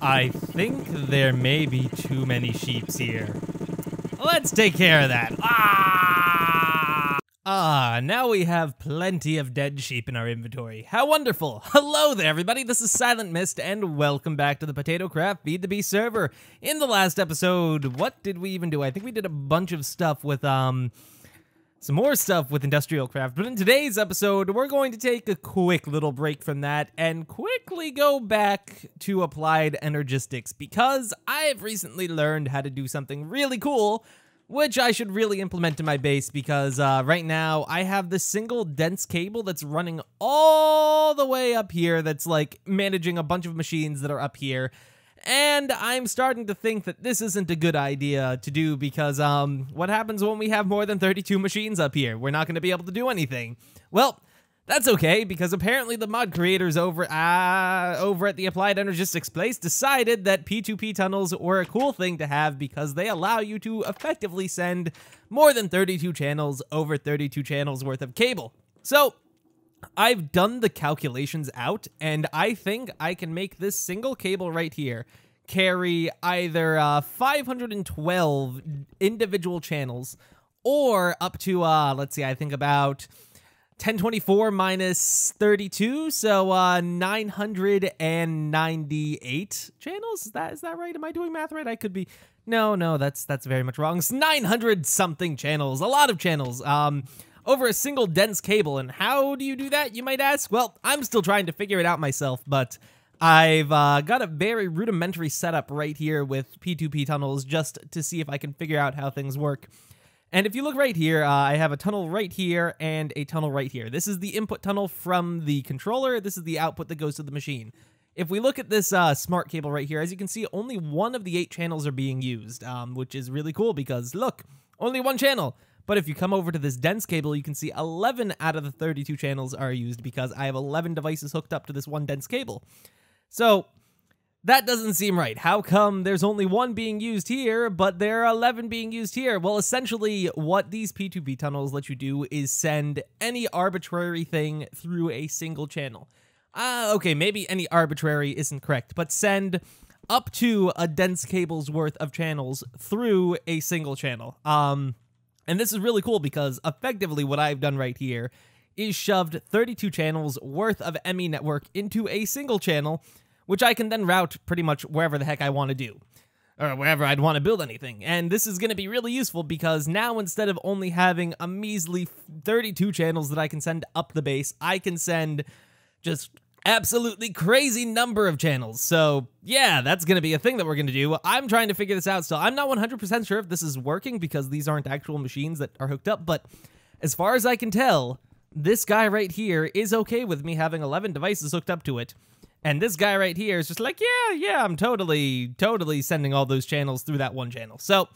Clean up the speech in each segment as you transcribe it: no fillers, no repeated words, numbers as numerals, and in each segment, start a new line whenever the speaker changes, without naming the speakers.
I think there may be too many sheeps here. Let's take care of that. Now we have plenty of dead sheep in our inventory. How wonderful. Hello there, everybody. This is Silent Mist, and welcome back to the Potatocraft Feed the Beast server. In the last episode, what did we even do? I think we did a bunch of stuff with, some more stuff with Industrial Craft, but in today's episode, we're going to take a quick little break from that and quickly go back to Applied Energistics, because I've recently learned how to do something really cool, which I should really implement in my base, because right now I have this single dense cable that's running all the way up here that's like managing a bunch of machines that are up here. And I'm starting to think that this isn't a good idea to do, because what happens when we have more than 32 machines up here? We're not going to be able to do anything. Well, that's okay, because apparently the mod creators over at the Applied Energistics place decided that P2P tunnels were a cool thing to have because they allow you to effectively send more than 32 channels over 32 channels worth of cable. So I've done the calculations out, and I think I can make this single cable right here carry either 512 individual channels or up to, let's see, I think about 1024 minus 32, so 998 channels? Is that right? Am I doing math right? I could be. No, that's very much wrong. It's 900 something channels, a lot of channels, over a single dense cable. And how do you do that, you might ask? Well, I'm still trying to figure it out myself, but I've got a very rudimentary setup right here with P2P tunnels just to see if I can figure out how things work. And if you look right here, I have a tunnel right here and a tunnel right here. This is the input tunnel from the controller. This is the output that goes to the machine. If we look at this smart cable right here, as you can see, only one of the 8 channels are being used, which is really cool because, look, only one channel. But if you come over to this dense cable, you can see 11 out of the 32 channels are used because I have 11 devices hooked up to this one dense cable. So that doesn't seem right. How come there's only one being used here, but there are 11 being used here? Well, essentially, what these P2P tunnels let you do is send any arbitrary thing through a single channel. Okay, maybe any arbitrary isn't correct, but send up to a dense cable's worth of channels through a single channel. And this is really cool because effectively what I've done right here is shoved 32 channels worth of ME network into a single channel, which I can then route pretty much wherever the heck I want to do, or wherever I'd want to build anything. And this is going to be really useful because now instead of only having a measly 32 channels that I can send up the base, I can send just absolutely crazy number of channels. So yeah, that's going to be a thing that we're going to do. I'm trying to figure this out still. I'm not 100% sure if this is working because these aren't actual machines that are hooked up, but as far as I can tell, this guy right here is okay with me having 11 devices hooked up to it. And this guy right here is just like, yeah, I'm totally sending all those channels through that one channel. So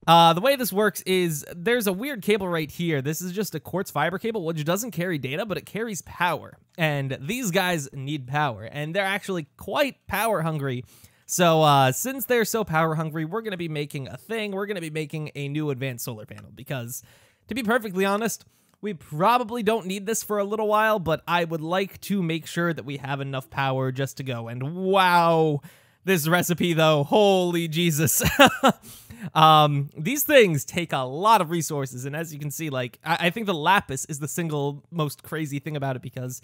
the way this works is there's a weird cable right here. This is just a quartz fiber cable, which doesn't carry data, but it carries power. And these guys need power, and they're actually quite power hungry. So since they're so power hungry, we're going to be making a thing. We're going to be making a new advanced solar panel because, to be perfectly honest, we probably don't need this for a little while, but I would like to make sure that we have enough power just to go. And wow, this recipe though, holy Jesus. These things take a lot of resources, and as you can see, like, I think the lapis is the single most crazy thing about it because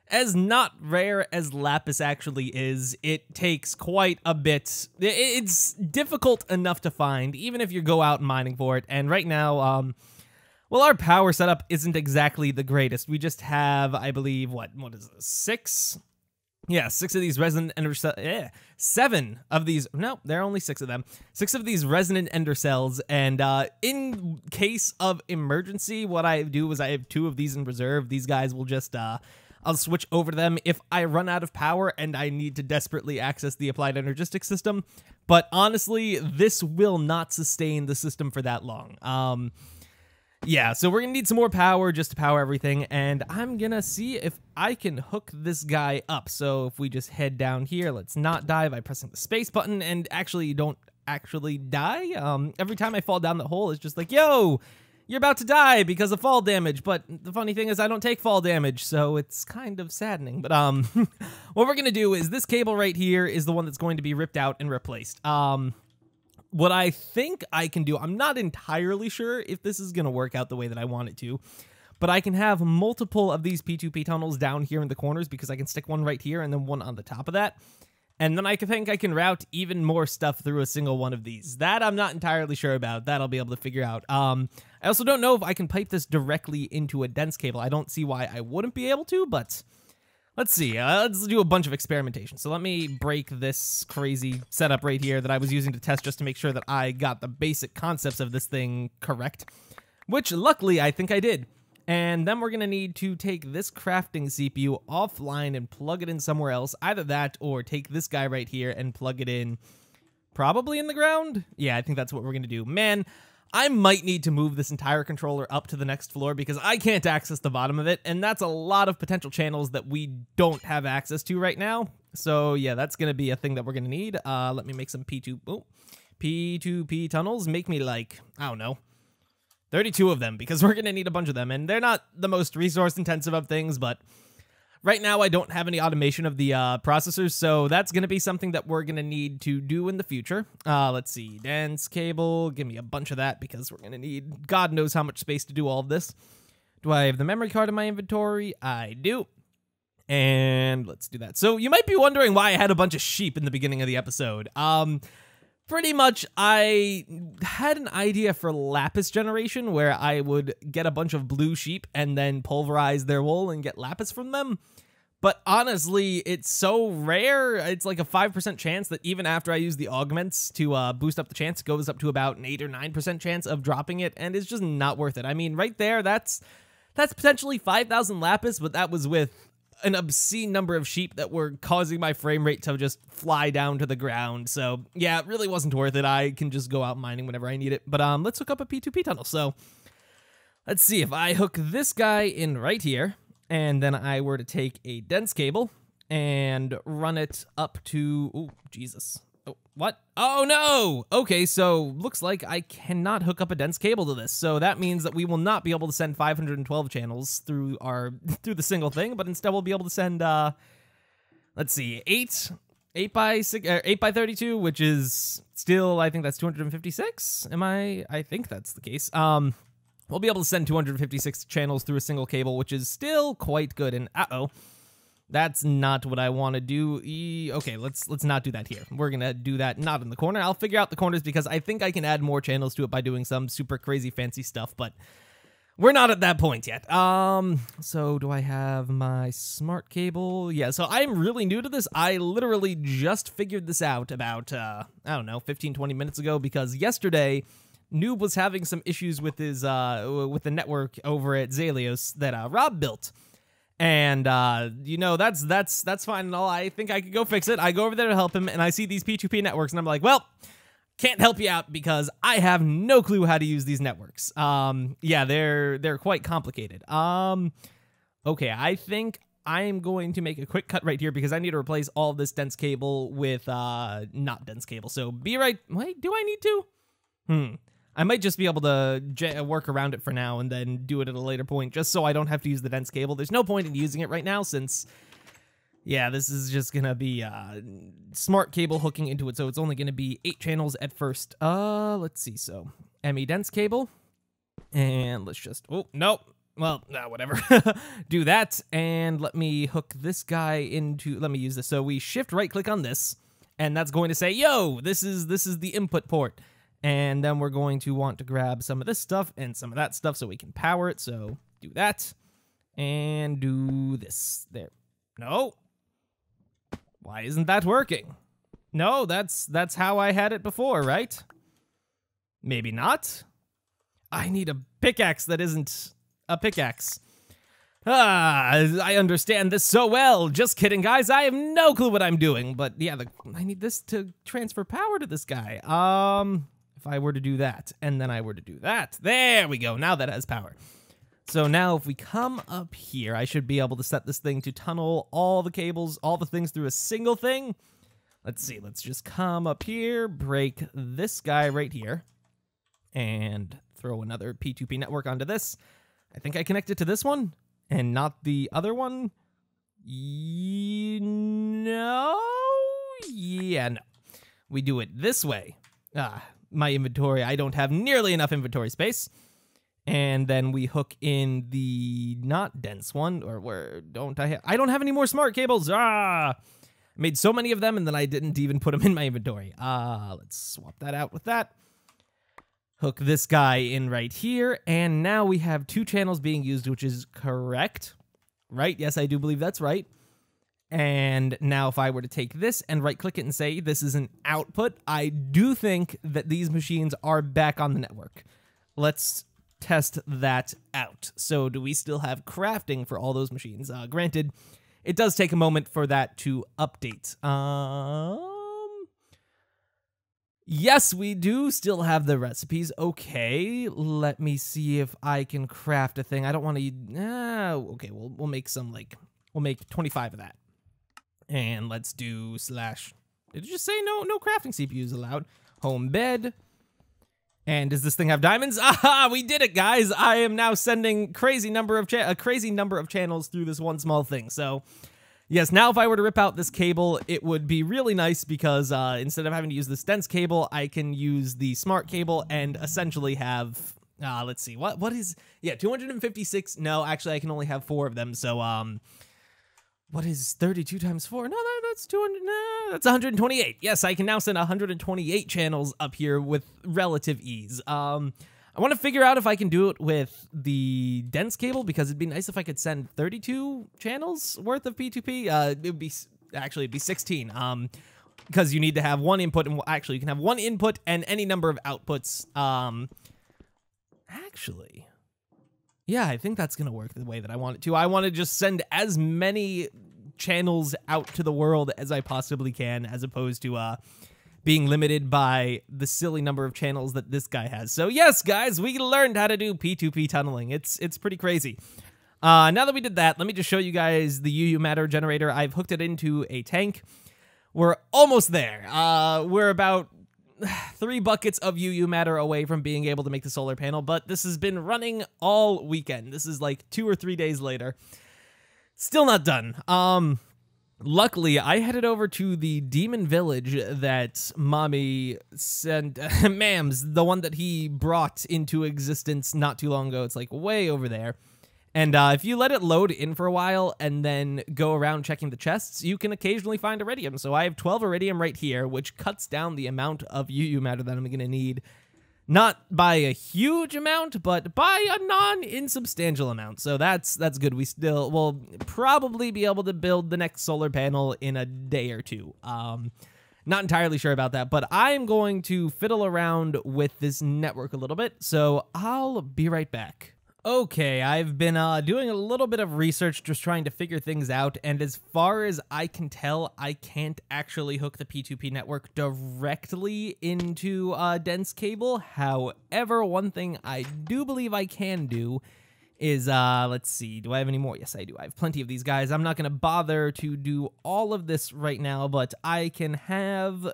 as not rare as lapis actually is, it takes quite a bit. It's difficult enough to find, even if you go out mining for it, and right now, well, our power setup isn't exactly the greatest. We just have, I believe, what is this, 6? Yeah, 6 of these resonant ender cells. 7 of these. No, there are only 6 of them. 6 of these resonant ender cells. And in case of emergency, what I do is I have 2 of these in reserve. These guys will just, I'll switch over to them if I run out of power and I need to desperately access the Applied Energistics system. But honestly, this will not sustain the system for that long. Yeah, so we're gonna need some more power just to power everything, and I'm gonna see if I can hook this guy up. So if we just head down here, let's not die by pressing the space button, and actually you don't actually die. Every time I fall down the hole, it's just like, yo, you're about to die because of fall damage. But the funny thing is I don't take fall damage, so it's kind of saddening. But what we're gonna do is this cable right here is the one that's going to be ripped out and replaced. What I think I can do, I'm not entirely sure if this is gonna work out the way that I want it to, but I can have multiple of these P2P tunnels down here in the corners because I can stick one right here and then one on the top of that. And then I think I can route even more stuff through a single one of these. That I'm not entirely sure about. That I'll be able to figure out. I also don't know if I can pipe this directly into a dense cable. I don't see why I wouldn't be able to, but let's see. Let's do a bunch of experimentation. So let me break this crazy setup right here that I was using to test just to make sure that I got the basic concepts of this thing correct, which luckily I think I did. And then we're going to need to take this crafting CPU offline and plug it in somewhere else. Either that or take this guy right here and plug it in probably in the ground. Yeah, I think that's what we're going to do. Man, I might need to move this entire controller up to the next floor because I can't access the bottom of it. And that's a lot of potential channels that we don't have access to right now. So yeah, that's going to be a thing that we're going to need. Let me make some P2P tunnels. Make me like, I don't know, 32 of them, because we're going to need a bunch of them, and they're not the most resource-intensive of things, but right now I don't have any automation of the processors, so that's going to be something that we're going to need to do in the future. Let's see, dense cable, give me a bunch of that, because we're going to need God knows how much space to do all of this. Do I have the memory card in my inventory? I do. And let's do that. So you might be wondering why I had a bunch of sheep in the beginning of the episode. Pretty much, I had an idea for lapis generation where I would get a bunch of blue sheep and then pulverize their wool and get lapis from them. But honestly, it's so rare. It's like a 5% chance that even after I use the augments to boost up the chance, it goes up to about an 8 or 9% chance of dropping it, and it's just not worth it. I mean, right there, that's potentially 5,000 lapis, but that was with an obscene number of sheep that were causing my frame rate to just fly down to the ground. So yeah, it really wasn't worth it. I can just go out mining whenever I need it. But let's hook up a P2P tunnel. So let's see if I hook this guy in right here, and then I were to take a dense cable and run it up to, oh, Jesus. Oh, what? Oh, no! Okay, so looks like I cannot hook up a dense cable to this. So that means that we will not be able to send 512 channels through the single thing, but instead we'll be able to send, let's see, 8 by 32, which is still, I think that's 256. I think that's the case. We'll be able to send 256 channels through a single cable, which is still quite good. And uh-oh. That's not what I want to do. Okay, let's not do that here. We're going to do that not in the corner. I'll figure out the corners because I think I can add more channels to it by doing some super crazy fancy stuff, but we're not at that point yet. So do I have my smart cable? Yeah, so I'm really new to this. I literally just figured this out about, I don't know, 15, 20 minutes ago because yesterday Noob was having some issues with his, with the network over at Zalios that Rob built. And, you know, that's fine and all. I think I could go fix it. I go over there to help him, and I see these P2P networks, and I'm like, well, can't help you out because I have no clue how to use these networks. Yeah, they're quite complicated. Okay, I think I'm going to make a quick cut right here because I need to replace all this dense cable with, not dense cable. So be right. Wait, do I need to? I might just be able to work around it for now and then do it at a later point, just so I don't have to use the dense cable. There's no point in using it right now since, yeah, this is just going to be smart cable hooking into it, so it's only going to be 8 channels at first. Let's see, so ME dense cable, and let's just, oh, no, well, no, whatever. Do that, and let me hook this guy into, let me use this. So we shift right-click on this, and that's going to say, yo, this is the input port. And then we're going to want to grab some of this stuff and some of that stuff so we can power it. So do that and do this. There. No. Why isn't that working? No, that's how I had it before, right? Maybe not. I need a pickaxe that isn't a pickaxe. I understand this so well. Just kidding, guys. I have no clue what I'm doing. But yeah, I need this to transfer power to this guy. If I were to do that, and then I were to do that. There we go. Now that has power. So now if we come up here, I should be able to set this thing to tunnel all the cables, all the things through a single thing. Let's see. Let's just come up here, break this guy right here. and throw another P2P network onto this. I think I connected to this one and not the other one. No. Yeah, no. We do it this way. My inventory, I don't have nearly enough inventory space. And then we hook in the not dense one, or where don't I don't have any more smart cables. I made so many of them, and then I didn't even put them in my inventory. Let's swap that out with that. Hook this guy in right here, and now we have 2 channels being used, which is correct. Right? Yes, I do believe that's right. And now if I were to take this and right-click it and say this is an output, I do think that these machines are back on the network. Let's test that out. So do we still have crafting for all those machines? Granted, it does take a moment for that to update. Yes, we do still have the recipes. Okay, let me see if I can craft a thing. I don't want to... okay, we'll make some, like... We'll make 25 of that. And let's do slash... Did it just say no crafting CPUs allowed? Home bed. And does this thing have diamonds? Aha, we did it, guys. I am now sending a crazy number of channels through this one small thing. So, yes, now if I were to rip out this cable, it would be really nice because instead of having to use this dense cable, I can use the smart cable and essentially have... let's see. What is... Yeah, 256... No, actually, I can only have 4 of them. So, what is 32 times 4? No, that's 200. No, that's 128. Yes, I can now send 128 channels up here with relative ease. I want to figure out if I can do it with the dense cable because it'd be nice if I could send 32 channels worth of P2P. It'd be 16. Because you need to have 1 input, and actually you can have 1 input and any number of outputs. Actually. Yeah, I think that's going to work the way that I want it to. I want to just send as many channels out to the world as I possibly can, as opposed to being limited by the silly number of channels that this guy has. So yes, guys, we learned how to do P2P tunneling. It's pretty crazy. Now that we did that, let me just show you guys the UU matter generator. I've hooked it into a tank. We're almost there. We're about 3 buckets of UU matter away from being able to make the solar panel, but this has been running all weekend. This is like 2 or 3 days later. Still not done. Luckily, I headed over to the demon village that Mommy sent, Mams, the one that he brought into existence not too long ago. It's like way over there. And if you let it load in for a while and then go around checking the chests, you can occasionally find iridium. So I have 12 iridium right here, which cuts down the amount of UU matter that I'm going to need. Not by a huge amount, but by a non-insubstantial amount. So that's good. We still will probably be able to build the next solar panel in a day or 2. Not entirely sure about that, but I'm going to fiddle around with this network a little bit. So I'll be right back. Okay, I've been doing a little bit of research, just trying to figure things out, and as far as I can tell, I can't actually hook the P2P network directly into dense cable. However, one thing I do believe I can do is, let's see, do I have any more? Yes, I do. I have plenty of these guys. I'm not going to bother to do all of this right now, but I can have...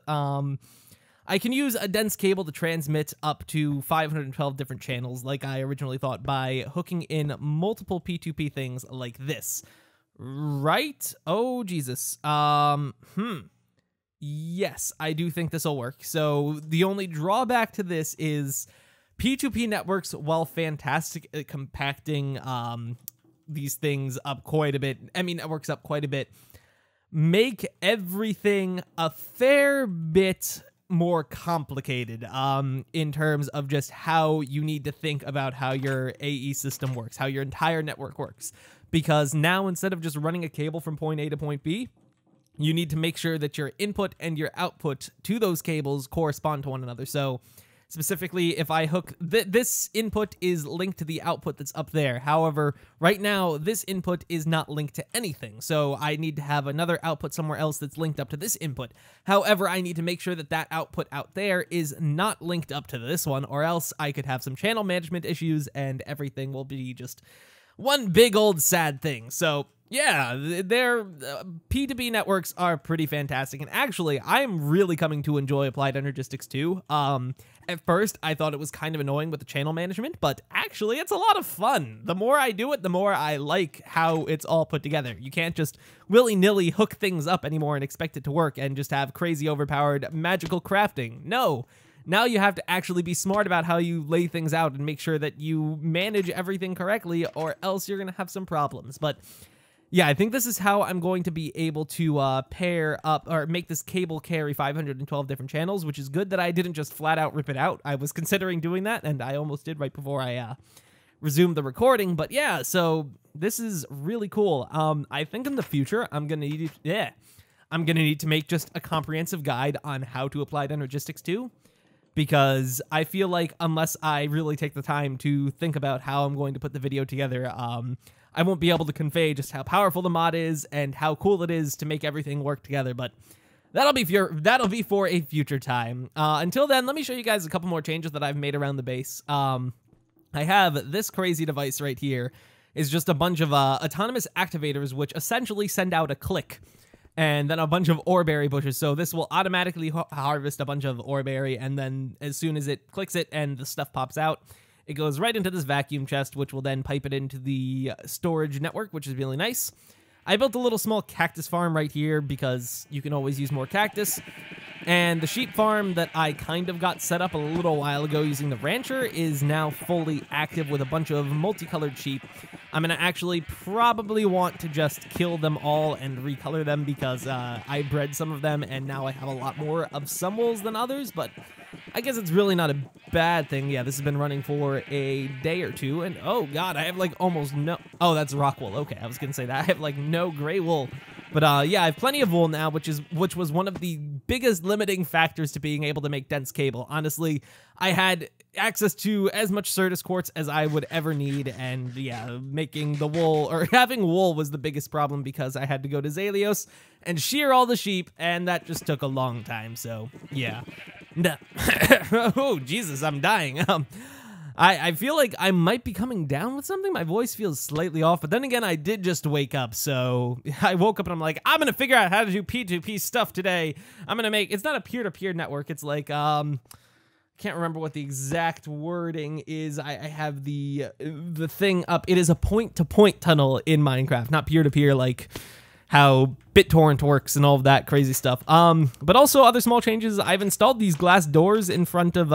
I can use a dense cable to transmit up to 512 different channels like I originally thought by hooking in multiple P2P things like this. Right? Oh, Jesus. Yes, I do think this will work. So the only drawback to this is P2P networks, while fantastic at compacting these things up quite a bit, networks up quite a bit, make everything a fair bit more complicated in terms of just how you need to think about how your AE system works, how your entire network works. Because now, instead of just running a cable from point A to point B, you need to make sure that your input and your output to those cables correspond to one another. So specifically, if I hook this input is linked to the output that's up there. However, right now, this input is not linked to anything. So I need to have another output somewhere else that's linked up to this input. However, I need to make sure that that output out there is not linked up to this one, or else I could have some channel management issues and everything will be just one big old sad thing. So Yeah, their P2P networks are pretty fantastic, and actually, I'm really coming to enjoy Applied Energistics too. At first, I thought it was kind of annoying with the channel management, but actually, it's a lot of fun. The more I do it, the more I like how it's all put together. You can't just willy-nilly hook things up anymore and expect it to work and just have crazy overpowered magical crafting. No. Now you have to actually be smart about how you lay things out and make sure that you manage everything correctly, or else you're going to have some problems. But yeah, I think this is how I'm going to be able to pair up or make this cable carry 512 different channels, which is good that I didn't just flat out rip it out. I was considering doing that, and I almost did right before I resumed the recording. But yeah, so this is really cool. I think in the future, I'm gonna need to make just a comprehensive guide on how to apply Energistics too, because I feel like unless I really take the time to think about how I'm going to put the video together, I won't be able to convey just how powerful the mod is and how cool it is to make everything work together, but that'll be for a future time. Until then, let me show you guys a couple more changes that I've made around the base. I have this crazy device right here. Is just a bunch of autonomous activators, which essentially send out a click, and then a bunch of oreberry bushes. So this will automatically harvest a bunch of oreberry, and then as soon as it clicks it and the stuff pops out, it goes right into this vacuum chest, which will then pipe it into the storage network, which is really nice. I built a little small cactus farm right here because you can always use more cactus. And the sheep farm that I kind of got set up a little while ago using the rancher is now fully active with a bunch of multicolored sheep. I'm going to actually probably want to just kill them all and recolor them because I bred some of them and now I have a lot more of some wolves than others, but I guess it's really not a bad thing. Yeah, this has been running for a day or two, and oh god, I have like almost no... Oh, that's rock wool. Okay, I was gonna say that. I have like no gray wool. But yeah, I have plenty of wool now, which was one of the biggest limiting factors to being able to make dense cable. Honestly, I had access to as much Certus quartz as I would ever need, and yeah, making the wool, or having wool was the biggest problem because I had to go to Zalios and shear all the sheep, and that just took a long time, so yeah. No. Oh, Jesus, I'm dying. I feel like I might be coming down with something. My voice feels slightly off, but then again, I did just wake up, so I woke up and I'm like, I'm gonna figure out how to do P2P stuff today. I'm gonna make, it's not a peer-to-peer network, it's like, can't remember what the exact wording is. I have the thing up. It is a point-to-point tunnel in Minecraft, not peer-to-peer like how BitTorrent works and all of that crazy stuff. But also other small changes. I've installed these glass doors in front of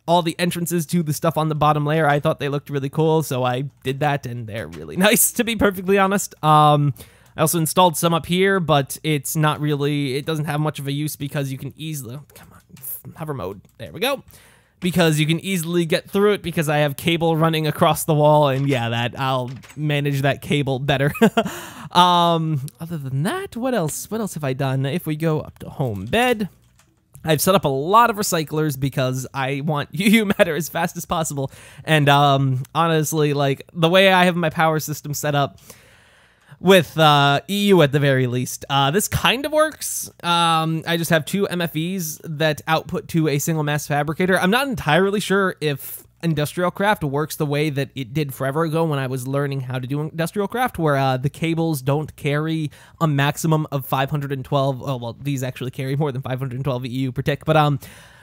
all the entrances to the stuff on the bottom layer. I thought they looked really cool, so I did that, and they're really nice, to be perfectly honest. I also installed some up here, but it's not really, it doesn't have much of a use because you can easily, come on, hover mode, there we go. Because you can easily get through it because I have cable running across the wall, and yeah, that I'll manage that cable better. Other than that, what else have I done? If we go up to home bed, I've set up a lot of recyclers because I want UU matter as fast as possible. And honestly, like the way I have my power system set up, with EU at the very least. This kind of works. I just have two MFEs that output to a single mass fabricator. I'm not entirely sure if Industrial Craft works the way that it did forever ago when I was learning how to do Industrial Craft, where the cables don't carry a maximum of 512. Oh, well, these actually carry more than 512 EU per tick, but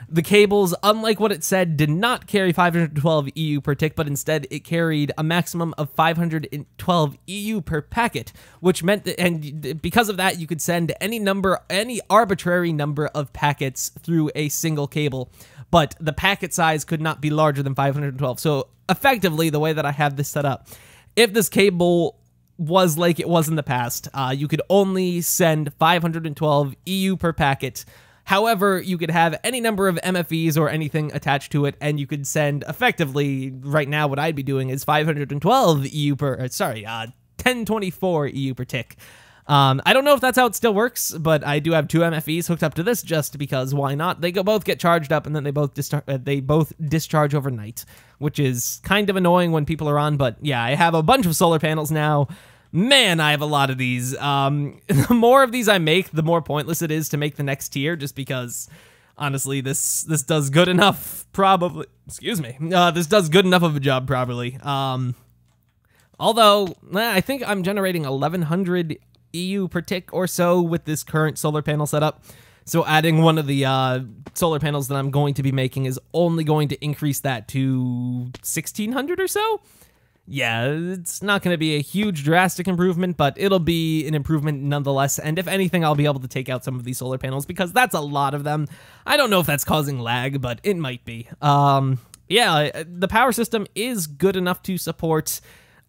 the cables, unlike what it said, did not carry 512 EU per tick, but instead it carried a maximum of 512 EU per packet, which meant that, and because of that, you could send any arbitrary number of packets through a single cable, but the packet size could not be larger than 512. So effectively, the way that I have this set up, if this cable was like it was in the past, you could only send 512 EU per packet. However, you could have any number of MFEs or anything attached to it, and you could send, effectively, right now what I'd be doing is 512 EU per, 1024 EU per tick. I don't know if that's how it still works, but I do have two MFEs hooked up to this just because why not? They both get charged up, and then they both discharge overnight, which is kind of annoying when people are on, but yeah, I have a bunch of solar panels now. Man, I have a lot of these. The more of these I make, the more pointless it is to make the next tier, just because, honestly, this does good enough, probably. Excuse me. This does good enough of a job, probably. Although, I think I'm generating 1100 EU per tick or so with this current solar panel setup. So adding one of the solar panels that I'm going to be making is only going to increase that to 1600 or so. Yeah, it's not going to be a huge drastic improvement, but it'll be an improvement nonetheless. And if anything, I'll be able to take out some of these solar panels because that's a lot of them. I don't know if that's causing lag, but it might be. Yeah, the power system is good enough to support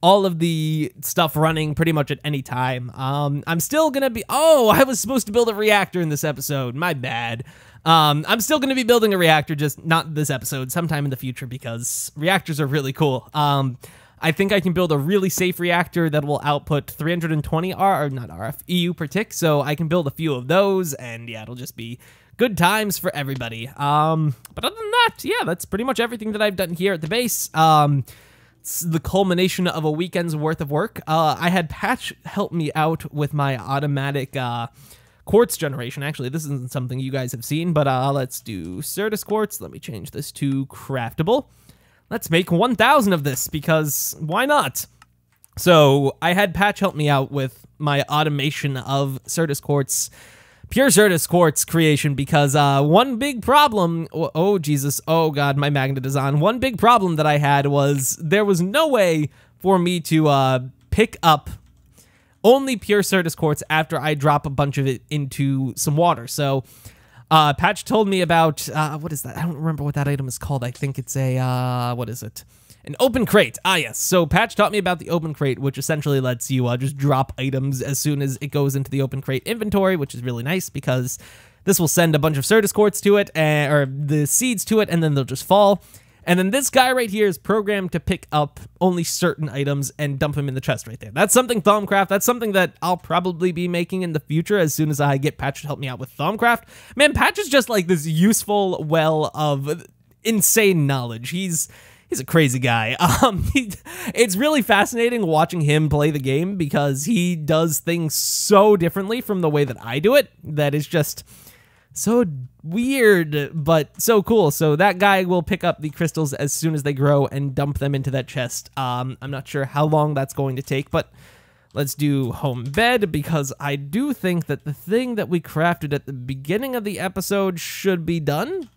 all of the stuff running pretty much at any time. I'm still gonna be, oh, I was supposed to build a reactor in this episode, my bad. I'm still gonna be building a reactor, just not this episode, sometime in the future, because reactors are really cool. I think I can build a really safe reactor that will output 320 EU per tick, so I can build a few of those, and yeah, it'll just be good times for everybody. But other than that, yeah, that's pretty much everything that I've done here at the base. It's the culmination of a weekend's worth of work. I had Patch help me out with my automatic quartz generation. Actually, this isn't something you guys have seen, but let's do Certus quartz. Let me change this to craftable. Let's make 1,000 of this, because why not? So I had Patch help me out with my automation of Certus quartz, pure Certus quartz creation, because one big problem, oh Jesus, oh God, my magnet is on. One big problem that I had was there was no way for me to pick up only pure Certus quartz after I drop a bunch of it into some water. So Patch told me about, what is that? I don't remember what that item is called. I think it's a, what is it? An open crate. Ah, yes. So Patch taught me about the open crate, which essentially lets you just drop items as soon as it goes into the open crate inventory, which is really nice because this will send a bunch of Certus quartz to it, or the seeds to it, and then they'll just fall. And then this guy right here is programmed to pick up only certain items and dump them in the chest right there. That's something Thaumcraft, that's something that I'll probably be making in the future as soon as I get Patch to help me out with Thaumcraft. Man, Patch is just like this useful well of insane knowledge. He's a crazy guy. It's really fascinating watching him play the game because he does things so differently from the way that I do it that is just so weird, but so cool. So that guy will pick up the crystals as soon as they grow and dump them into that chest. I'm not sure how long that's going to take, but let's do home bed because I do think that the thing that we crafted at the beginning of the episode should be done.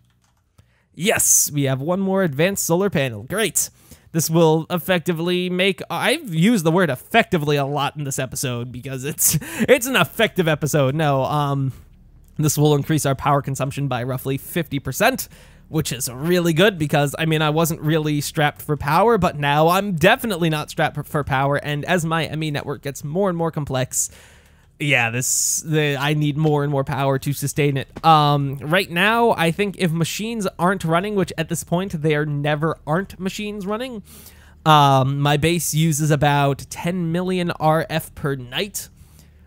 Yes, we have one more advanced solar panel. Great. This will effectively make, I've used the word effectively a lot in this episode because it's an effective episode. No, this will increase our power consumption by roughly 50%, which is really good because, I mean, I wasn't really strapped for power, but now I'm definitely not strapped for power, and as my ME network gets more and more complex, yeah, I need more and more power to sustain it. Right now, I think if machines aren't running, which at this point, they aren't machines running, my base uses about 10 million RF per night,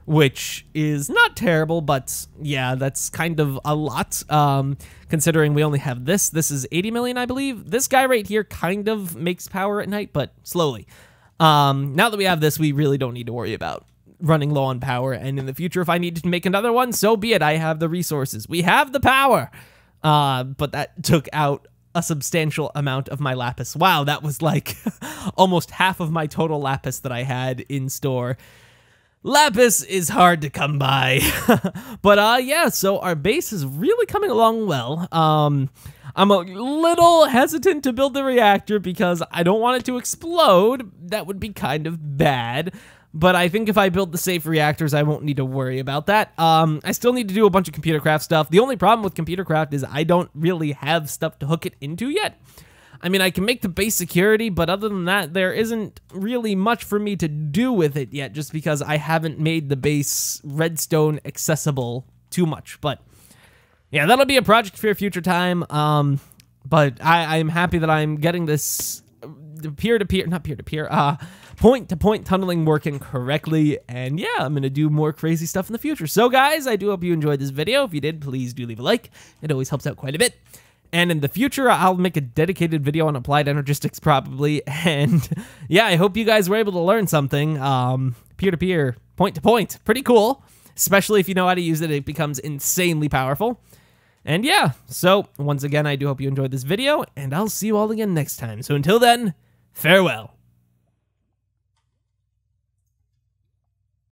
which is not terrible, but yeah, that's kind of a lot, considering we only have this. This is 80 million, I believe. This guy right here kind of makes power at night, but slowly. Now that we have this, we really don't need to worry about running low on power, and in the future, if I need to make another one, so be it. I have the resources. We have the power. But that took out a substantial amount of my lapis. Wow, that was like almost half of my total lapis that I had in store. Lapis is hard to come by. But yeah, so our base is really coming along well. I'm a little hesitant to build the reactor because I don't want it to explode. That would be kind of bad. But I think if I build the safe reactors, I won't need to worry about that. I still need to do a bunch of Computercraft stuff. The only problem with Computercraft is I don't really have stuff to hook it into yet. I mean, I can make the base security, but other than that, there isn't really much for me to do with it yet, just because I haven't made the base redstone accessible too much. But yeah, that'll be a project for a future time. But I'm happy that I'm getting this point-to-point tunneling working correctly, and yeah, I'm gonna do more crazy stuff in the future. So guys, I do hope you enjoyed this video. If you did, please do leave a like. It always helps out quite a bit. And in the future, I'll make a dedicated video on applied energistics probably. And yeah, I hope you guys were able to learn something. Peer-to-peer, point-to-point, pretty cool. Especially if you know how to use it, it becomes insanely powerful. And yeah, so once again, I do hope you enjoyed this video, and I'll see you all again next time. So until then, farewell.